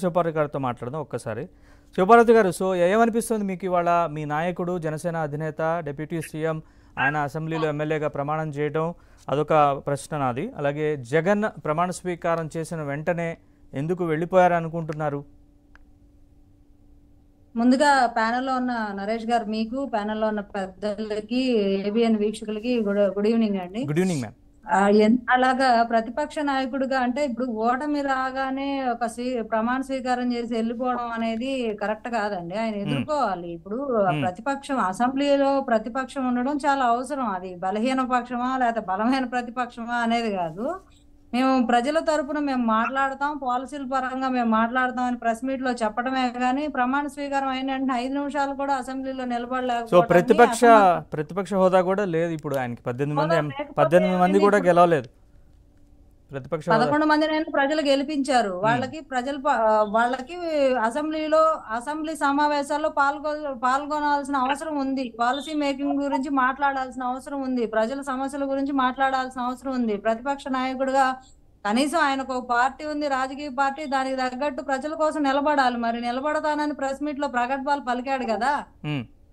శివపార్వతి గారితో మాట్లాడదాం ఒక్కసారి. శివపార్వతి గారు, సో ఏమనిపిస్తుంది మీకు ఇవాళ మీ నాయకుడు జనసేన అధినేత డిప్యూటీ సీఎం ఆయన అసెంబ్లీలో ఎమ్మెల్యేగా ప్రమాణం చేయడం అదొక ప్రశ్న నాది. అలాగే జగన్ ప్రమాణ స్వీకారం చేసిన వెంటనే ఎందుకు వెళ్ళిపోయారు అనుకుంటున్నారు? ముందుగా ప్యానెల్లో ఉన్న నరేష్ గారు, మీకు ప్యానెల్లో ఉన్న పెద్దలకి, ఏబిఎన్ వీక్షకులకి గుడ్ ఈవినింగ్ అండి. Good evening ma'am. అలాగా ప్రతిపక్ష నాయకుడిగా అంటే ఇప్పుడు ఓటమి రాగానే ఒక ప్రమాణ స్వీకారం చేసి వెళ్ళిపోవడం అనేది కరెక్ట్ కాదండి. ఆయన ఎదుర్కోవాలి. ఇప్పుడు ప్రతిపక్షం, అసెంబ్లీలో ప్రతిపక్షం ఉండడం చాలా అవసరం. అది బలహీన పక్షమా లేకపోతే బలమైన ప్రతిపక్షమా అనేది కాదు. మేము ప్రజల తరపున మేము మాట్లాడతాం, పాలసీల పరంగా మేము మాట్లాడతాం అని ప్రెస్ మీట్ లో చెప్పడమే కానీ ప్రమాణ స్వీకారం అయిన వెంటనే 5 నిమిషాలు కూడా అసెంబ్లీలో సో నిలబడలేకపోవడం, ప్రతిపక్ష హోదా కూడా లేదు ఇప్పుడు ఆయనకి. 18 మంది కూడా గెలవలేదు. ప్రతిపక్ష 11 మందినైనా ప్రజలు గెలిపించారు. వాళ్ళకి అసెంబ్లీ సమావేశాల్లో పాల్గొనాల్సిన అవసరం ఉంది. పాలసీ మేకింగ్ గురించి మాట్లాడాల్సిన అవసరం ఉంది. ప్రజల సమస్యల గురించి మాట్లాడాల్సిన అవసరం ఉంది. ప్రతిపక్ష నాయకుడిగా కనీసం ఆయనకు ఒక పార్టీ ఉంది, రాజకీయ పార్టీ, దానికి తగ్గట్టు ప్రజల కోసం నిలబడాలి. మరి నిలబడతానని ప్రెస్ మీట్ లో ప్రగల్భాలు పలికాడు కదా.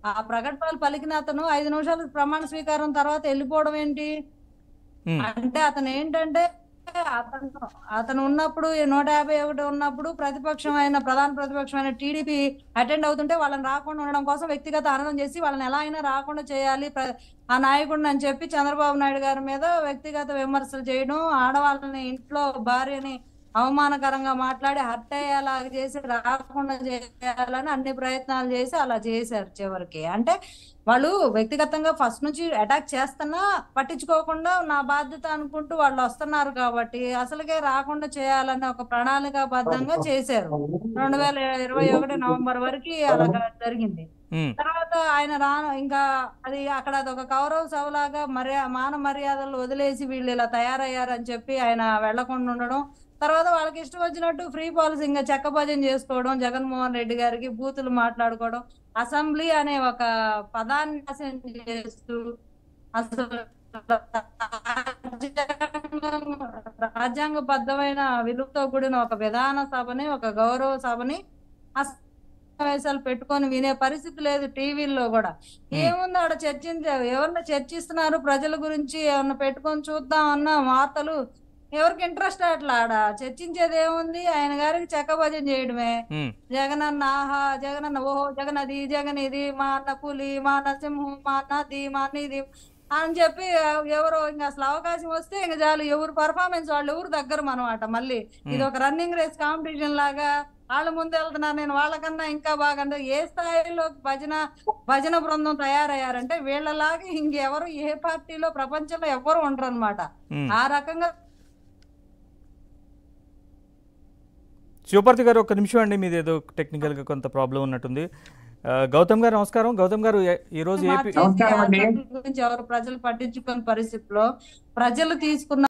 ఆ ప్రగల్భాలు పలికిన అతను 5 నిమిషాలు ప్రమాణ స్వీకారం తర్వాత వెళ్ళిపోవడం ఏంటి అంటే, అతను ఏంటంటే అతను ఉన్నప్పుడు 151 ఉన్నప్పుడు ప్రధాన ప్రతిపక్షమైన టీడీపీ అటెండ్ అవుతుంటే వాళ్ళని రాకుండా ఉండడం కోసం వ్యక్తిగత ఆనందం చేసి వాళ్ళని ఎలా అయినా రాకుండా చేయాలి ఆ నాయకుడిని అని చెప్పి చంద్రబాబు నాయుడు గారి మీద వ్యక్తిగత విమర్శలు చేయడం, ఆడవాళ్ళని, ఇంట్లో భార్యని అవమానకరంగా మాట్లాడి హర్ట్ అయ్యేలా చేసి రాకుండా చేయాలని అన్ని ప్రయత్నాలు చేసి అలా చేశారు చివరికి. అంటే వాళ్ళు వ్యక్తిగతంగా ఫస్ట్ నుంచి అటాక్ చేస్తున్నా పట్టించుకోకుండా నా బాధ్యత అనుకుంటూ వాళ్ళు వస్తున్నారు కాబట్టి అసలుకే రాకుండా చేయాలని ఒక ప్రణాళికాబద్ధంగా చేశారు. 2021 నవంబర్ వరకు అలా జరిగింది. తర్వాత ఆయన ఇంకా అది అక్కడ అదొక కౌరవ సభలాగా మాన మర్యాదలు వదిలేసి వీళ్ళు ఇలా తయారయ్యారని చెప్పి ఆయన వెళ్లకుండా ఉండడం, తర్వాత వాళ్ళకి ఇష్టం వచ్చినట్టు ఫ్రీ పాలసీ ఇంకా చెక్కభజన చేసుకోవడం, జగన్మోహన్ రెడ్డి గారికి బూతులు మాట్లాడుకోవడం, అసెంబ్లీ అనే ఒక పదాన్ని నాశనం చేస్తూ అసలు రాజ్యాంగబద్ధమైన విలువతో కూడిన ఒక విధాన సభని, ఒక గౌరవ సభని సమావేశాలు పెట్టుకొని వినే పరిస్థితి లేదు. టీవీల్లో కూడా ఏముంది ఆడ ఎవరన్నా చర్చిస్తున్నారు ప్రజల గురించి, ఏమన్నా పెట్టుకొని చూద్దాం అన్న వార్తలు ఎవరికి ఇంట్రెస్ట్ అట్లా. ఆడ చర్చించేది ఏముంది? ఆయన గారికి చెక్కభజన చేయడమే. జగనన్న ఆహా, జగనన్న ఓహో, జగన్ అది, జగన్ ఇది, మా అన్న పులి, మా అన్న సింహం, మా అన్నది, మా అన్న ఇది అని చెప్పి ఎవరో ఇంకా అసలు అవకాశం వస్తే ఇంకా చాలు ఎవరు పర్ఫార్మెన్స్ వాళ్ళు ఎవరు దగ్గర అనమాట. మళ్ళీ ఇది ఒక రన్నింగ్ రేస్ కాంపిటీషన్ లాగా వాళ్ళ ముందు వెళ్తున్నారు, నేను వాళ్ళకన్నా ఇంకా బాగా. ఏ స్థాయిలో భజన బృందం తయారయ్యారంటే వీళ్ళలాగా ఇంకెవరు ఏ పార్టీలో ప్రపంచంలో ఎవరు ఉండరు అనమాట. ఆ రకంగా. శివపార్వతి గారు, ఒక్క నిమిషం అండి, మీది ఏదో టెక్నికల్ గా కొంత ప్రాబ్లం ఉన్నట్టుంది. గౌతమ్ గారు నమస్కారం. గౌతమ్ గారు, ఈ రోజు గురించి ఎవరు ప్రజలు పట్టించుకునే పరిస్థితిలో ప్రజలు తీసుకున్న